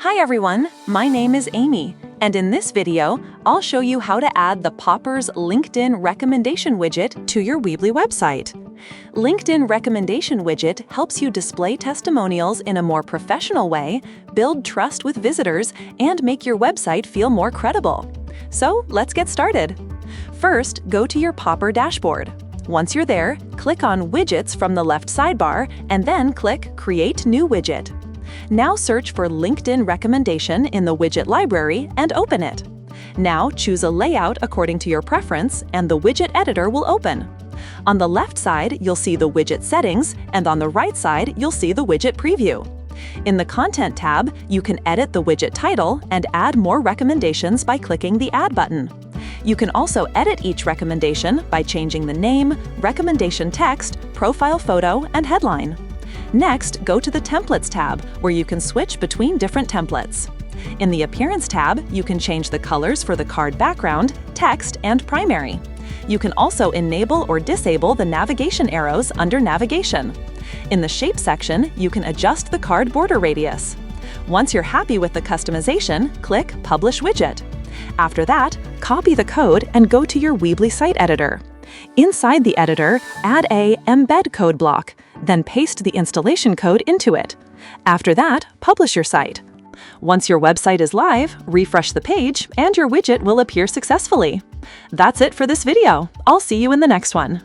Hi everyone, my name is Amy, and in this video, I'll show you how to add the Poppers LinkedIn recommendation widget to your Weebly website. LinkedIn recommendation widget helps you display testimonials in a more professional way, build trust with visitors, and make your website feel more credible. So let's get started. First, go to your Popper dashboard. Once you're there, click on Widgets from the left sidebar, and then click Create New Widget. Now search for LinkedIn recommendation in the widget library and open it. Now choose a layout according to your preference, and the widget editor will open. On the left side, you'll see the widget settings, and on the right side, you'll see the widget preview. In the Content tab, you can edit the widget title and add more recommendations by clicking the Add button. You can also edit each recommendation by changing the name, recommendation text, profile photo, and headline. Next, go to the Templates tab, where you can switch between different templates. In the Appearance tab, you can change the colors for the card background, text, and primary. You can also enable or disable the navigation arrows under Navigation. In the Shape section, you can adjust the card border radius. Once you're happy with the customization, click Publish Widget. After that, copy the code and go to your Weebly site editor. Inside the editor, add a Embed code block, then paste the installation code into it. After that, publish your site. Once your website is live, refresh the page and your widget will appear successfully. That's it for this video. I'll see you in the next one.